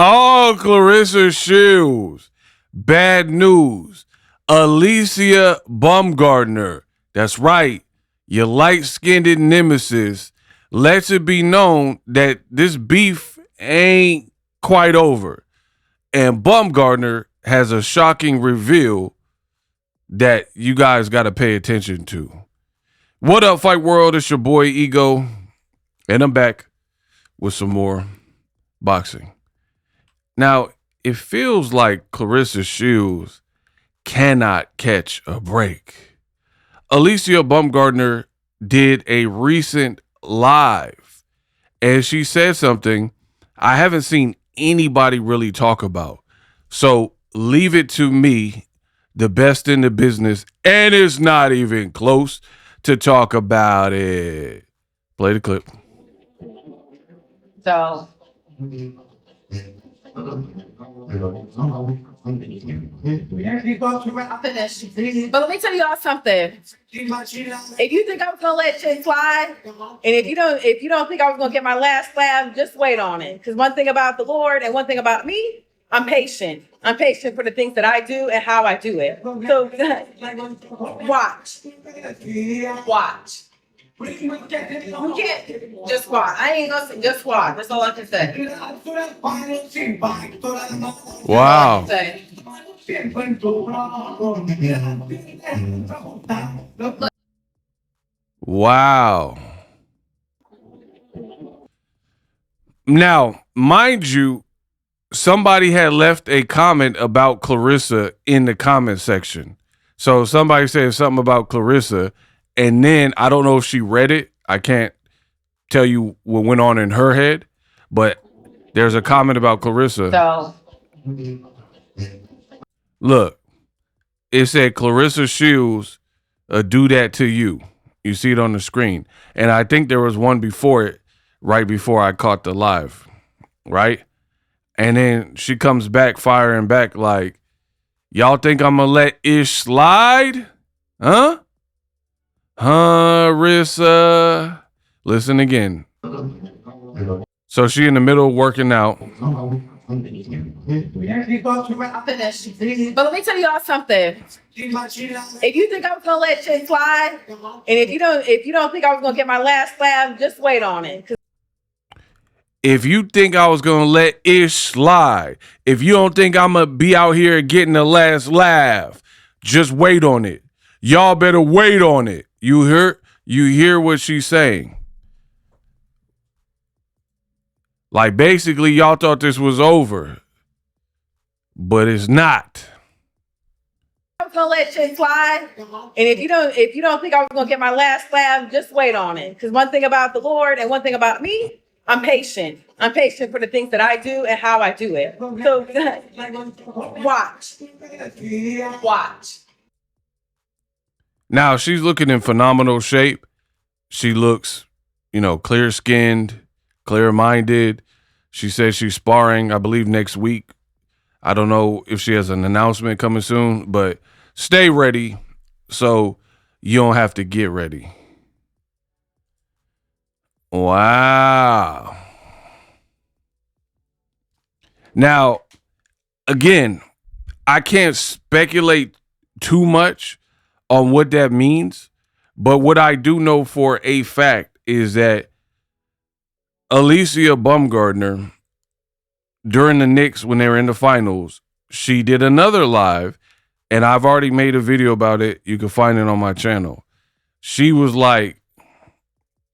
Oh, Claressa Shields. Bad news. Alycia Baumgardner. That's right. Your light-skinned nemesis lets it be known that this beef ain't quite over. And Baumgardener has a shocking reveal that you guys got to pay attention to. What up, Fight World? It's your boy Ego, and I'm back with some more boxing. Now, it feels like Claressa Shields cannot catch a break. Alycia Baumgardner did a recent live, and she said something I haven't seen anybody really talk about. So leave it to me, the best in the business, and it's not even close, to talk about it. Play the clip. So I'm finished. But let me tell y'all something. If you think I was gonna let shit slide, and if you don't think I was gonna get my last laugh, just wait on it. Because one thing about the Lord and one thing about me, I'm patient. I'm patient for the things that I do and how I do it. So watch. You can't just watch. I ain't gonna say just watch. That's all I can say. Wow. Wow. Now, mind you, somebody had left a comment about Claressa in the comment section. So somebody said something about Claressa, and then I don't know if she read it. I can't tell you what went on in her head, but there's a comment about Claressa. So look, it said Claressa Shields do that to you. You see it on the screen. And I think there was one before it, right before I caught the live, right? And then she comes back firing back like, y'all think I'm gonna let Ish slide? Huh? Rissa. Listen again. So she in the middle of working out. I'm finished. But let me tell y'all something. If you think I was gonna let shit slide, and if you don't think I was gonna get my last laugh, just wait on it. If you think I was going to let Ish slide, if you don't think I'm going to be out here getting the last laugh, just wait on it. Y'all better wait on it. You hear what she's saying? Like, basically, y'all thought this was over, but it's not. I was gonna let shit slide, and if you don't think I was gonna get my last laugh, just wait on it. Because one thing about the Lord and one thing about me, I'm patient. I'm patient for the things that I do and how I do it. So watch. Now, she's looking in phenomenal shape. She looks, clear-skinned, clear-minded. She says she's sparring, I believe, next week. I don't know if she has an announcement coming soon, but stay ready so you don't have to get ready. Wow. Now, again, I can't speculate too much on what that means, but what I do know for a fact is that Alycia Baumgardner, during the Knicks when they were in the finals, she did another live, and I've already made a video about it. You can find it on my channel. She was like,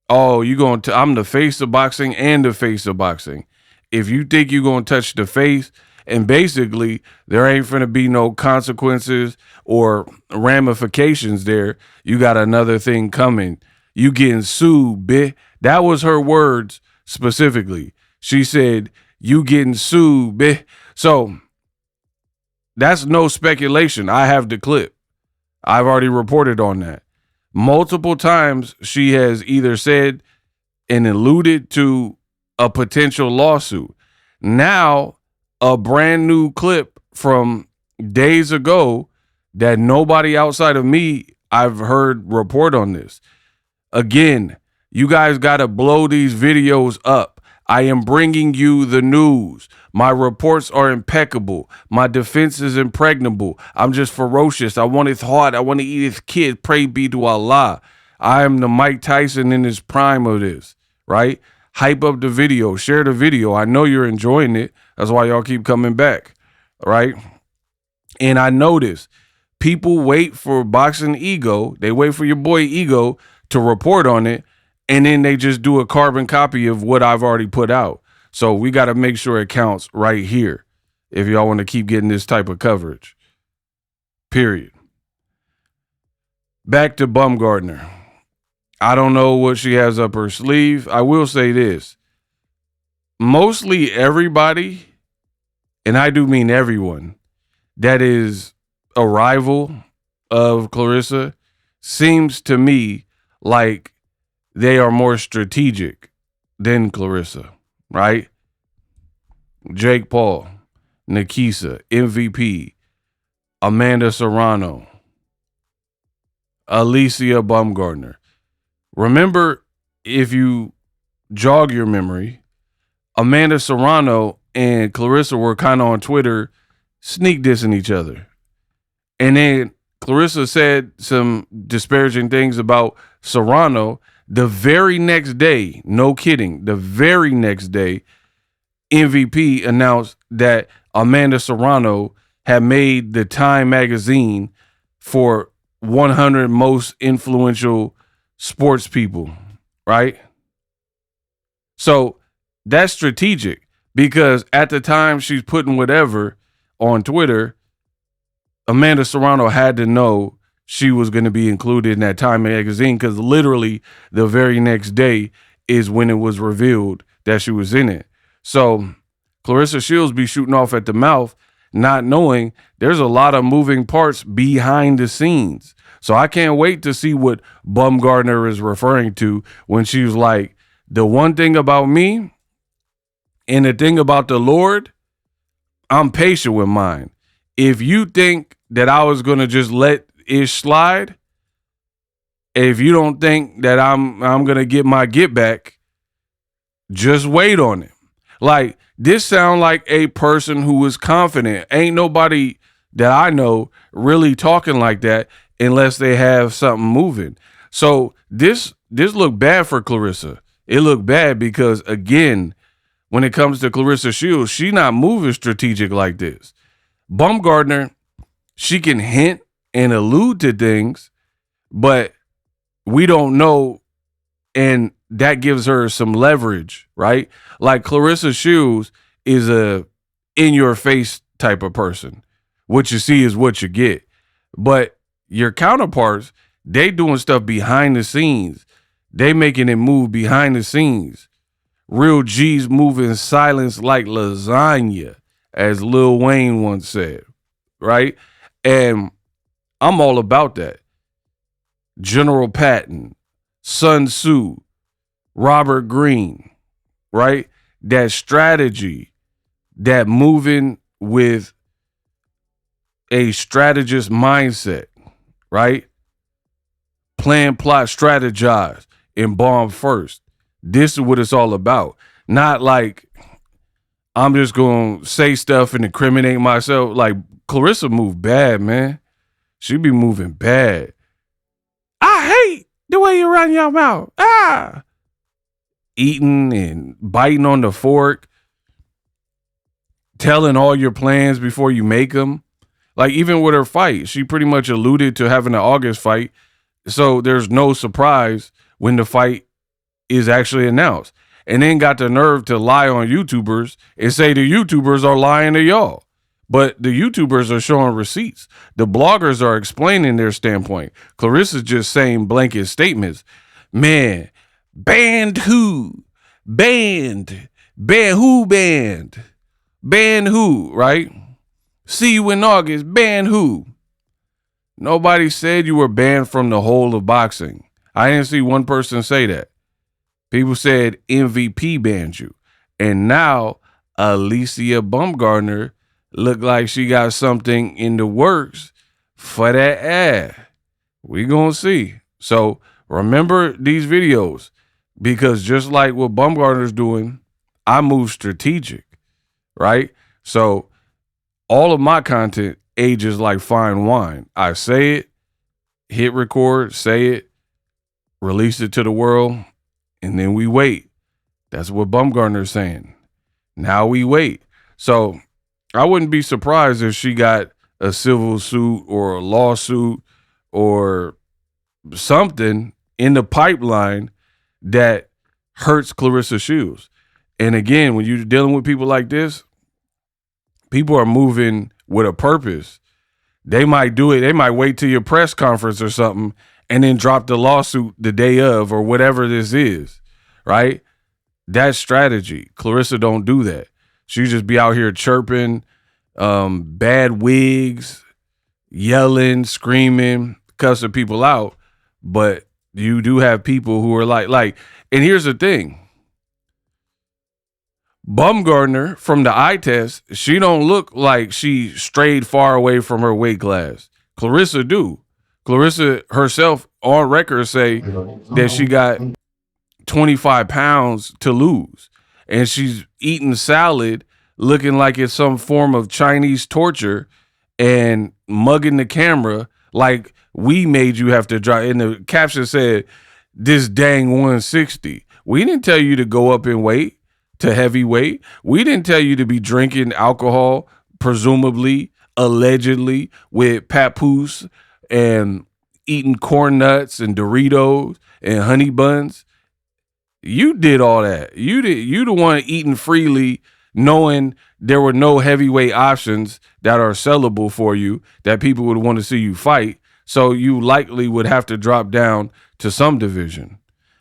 oh, I'm the face of boxing and the face of boxing. If you think you're going to touch the face, and basically there ain't going to be no consequences or ramifications there, you got another thing coming. You getting sued, bitch. That was her words specifically. She said, you getting sued, bitch. So that's no speculation. I have the clip. I've already reported on that. Multiple times she has either said and alluded to a potential lawsuit. Now, a brand new clip from days ago that nobody outside of me I've heard report on this. Again, you guys got to blow these videos up. I am bringing you the news. My reports are impeccable. My defense is impregnable. I'm just ferocious. I want his heart. I want to eat his kid. Pray be to Allah. I am the Mike Tyson in his prime of this, right? Hype up the video. Share the video. I know you're enjoying it. That's why y'all keep coming back, right? And I notice people wait for Boxing Ego. They wait for your boy Ego to report on it, and then they just do a carbon copy of what I've already put out. So we got to make sure it counts right here if y'all want to keep getting this type of coverage. Period. Back to Baumgardner. I don't know what she has up her sleeve. I will say this. Mostly everybody, and I do mean everyone, that is a rival of Claressa seems to me like they are more strategic than Claressa, right? Jake Paul, Nikisa, MVP, Amanda Serrano, Alycia Baumgardner. Remember, if you jog your memory, Amanda Serrano and Claressa were kind of on Twitter sneak dissing each other. And then Claressa said some disparaging things about Serrano. The very next day, no kidding, the very next day, MVP announced that Amanda Serrano had made the Time magazine for 100 most influential sports people, right? So that's strategic because at the time she's putting whatever on Twitter, Amanda Serrano had to know she was going to be included in that Time magazine because literally the very next day is when it was revealed that she was in it. So Claressa Shields be shooting off at the mouth, not knowing there's a lot of moving parts behind the scenes. So I can't wait to see what Baumgardener is referring to when she was like, the one thing about me and the thing about the Lord, I'm patient with mine. If you think that I was going to just let it slide, if you don't think that I'm going to get my get back, just wait on it. Like, this sound like a person who is confident. Ain't nobody that I know really talking like that unless they have something moving. So this looked bad for Claressa. It looked bad because, again, when it comes to Claressa Shields, she not moving strategic like this. Baumgardner, she can hint and allude to things, but we don't know, and that gives her some leverage, right? Like Claressa Shields is a in-your-face type of person. What you see is what you get. But your counterparts, they doing stuff behind the scenes. They making it move behind the scenes. Real G's moving in silence like lasagna, as Lil Wayne once said, right? And I'm all about that. General Patton, Sun Tzu, Robert Greene, right? That strategy, that moving with a strategist mindset, right? Plan, plot, strategize, and bomb first. This is what it's all about. Not like I'm just going to say stuff and incriminate myself. Like, Claressa moved bad, man. She be moving bad. I hate the way you run your mouth. Eating and biting on the fork. Telling all your plans before you make them. Like, even with her fight, she pretty much alluded to having an August fight. So there's no surprise when the fight is actually announced. And then got the nerve to lie on YouTubers and say the YouTubers are lying to y'all. But the YouTubers are showing receipts. The bloggers are explaining their standpoint. Claressa's just saying blanket statements. Man, banned who? Banned. Ban who banned? Ban who, right? See you in August. Ban who? Nobody said you were banned from the whole of boxing. I didn't see one person say that. People said MVP banned you. And now Alycia Baumgardner look like she got something in the works for that ad. We gonna see. So remember these videos, because just like what Baumgartner's doing, I move strategic. right? So all of my content ages like fine wine. I say it, hit record, say it, release it to the world, and then we wait. That's what Baumgardener is saying. Now we wait. So I wouldn't be surprised if she got a civil suit or a lawsuit or something in the pipeline that hurts Claressa Shields. And again, when you're dealing with people like this, people are moving with a purpose. They might do it. They might wait till your press conference or something and then drop the lawsuit the day of or whatever this is, right? That's strategy. Claressa don't do that. She just be out here chirping, bad wigs, yelling, screaming, cussing people out. But you do have people who are like, and here's the thing. Baumgardner from the eye test, she don't look like she strayed far away from her weight class. Claressa do. Claressa herself on record say that she got 25 pounds to lose. And she's eating salad looking like it's some form of Chinese torture and mugging the camera like we made you have to drive. And the caption said, this dang 160. We didn't tell you to go up in weight to heavyweight. We didn't tell you to be drinking alcohol, presumably, allegedly, with papoose and eating corn nuts and Doritos and honey buns. You did all that. You the one eating freely, knowing there were no heavyweight options that are sellable for you that people would want to see you fight. So you likely would have to drop down to some division.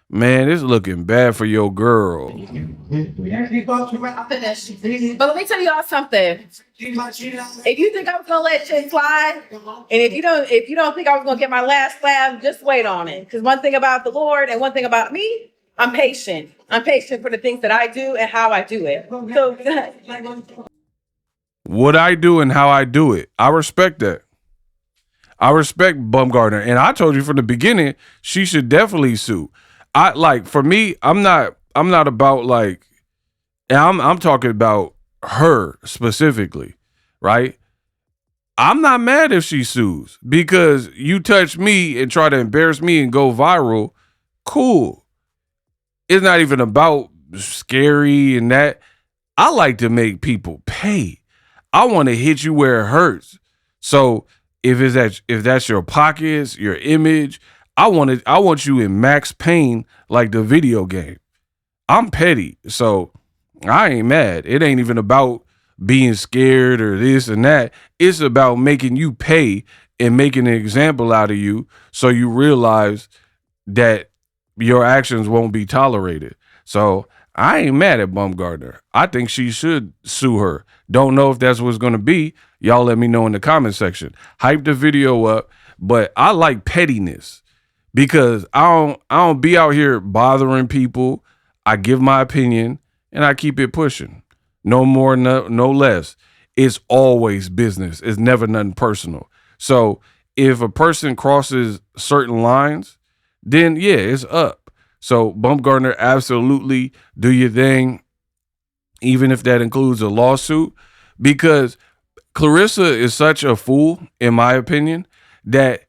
Man, it's looking bad for your girl. I'll finish. But let me tell y'all something. If you think I was gonna let shit slide, and if you don't think I was gonna get my last laugh, just wait on it. Because one thing about the Lord and one thing about me, I'm patient. I'm patient for the things that I do and how I do it. So what I do and how I do it, I respect that. I respect Baumgardener, and I told you from the beginning she should definitely sue. For me, I'm not about like, and I'm talking about her specifically, right? I'm not mad if she sues because you touch me and try to embarrass me and go viral. Cool. It's not even about scary and that. I like to make people pay. I want to hit you where it hurts. So if that's your pockets, your image, I want you in max pain like the video game. I'm petty, so I ain't mad. It ain't even about being scared or this and that. It's about making you pay and making an example out of you so you realize that your actions won't be tolerated. So I ain't mad at Baumgardener. I think she should sue her. Don't know if that's what's going to be. Y'all let me know in the comment section. Hype the video up, but I like pettiness because I don't be out here bothering people. I give my opinion and I keep it pushing. No more, no less. It's always business. It's never nothing personal. So if a person crosses certain lines, then yeah, it's up. So Baumgardener, absolutely do your thing, even if that includes a lawsuit, because Claressa is such a fool, in my opinion, that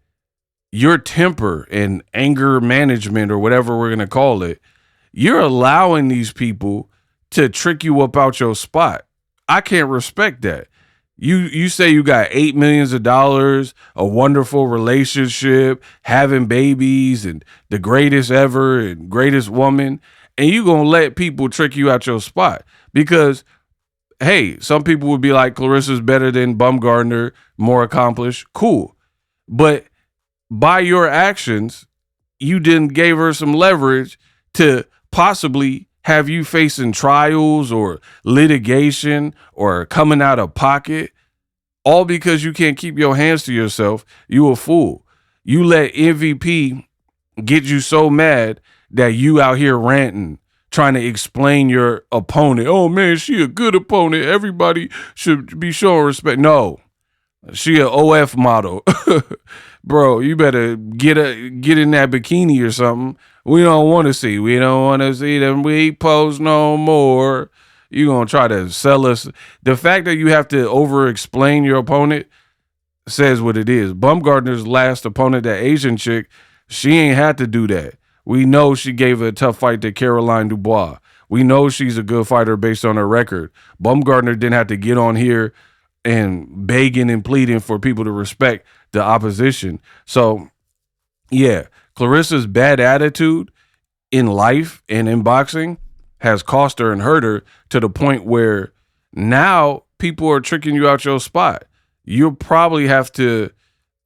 your temper and anger management or whatever we're going to call it, you're allowing these people to trick you up out your spot. I can't respect that. You say you got $8 million, a wonderful relationship, having babies, and the greatest ever and greatest woman, and you gonna let people trick you out your spot because, hey, some people would be like, Claressa's better than Baumgardener, more accomplished, cool, but by your actions, you didn't gave her some leverage to possibly have you facing trials or litigation or coming out of pocket, all because you can't keep your hands to yourself. You a fool. You let MVP get you so mad that you out here ranting, trying to explain your opponent. Oh man, she a good opponent. Everybody should be showing respect. No, she a OF model. Bro, you better get in that bikini or something. We don't want to see. We don't want to see them weak pose no more. You're going to try to sell us. The fact that you have to over-explain your opponent says what it is. Baumgardner's last opponent, that Asian chick, she ain't had to do that. We know she gave a tough fight to Caroline Dubois. We know she's a good fighter based on her record. Baumgardener didn't have to get on here and begging and pleading for people to respect the opposition. So, yeah, Claressa's bad attitude in life and in boxing has cost her and hurt her to the point where now people are tricking you out your spot. You'll probably have to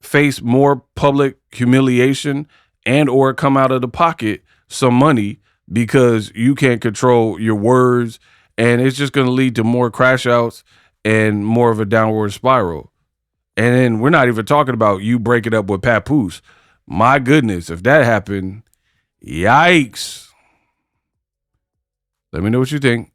face more public humiliation and or come out of the pocket some money because you can't control your words, and it's just going to lead to more crash outs and more of a downward spiral. And then we're not even talking about you breaking up with Papoose. My goodness, if that happened, yikes. Let me know what you think.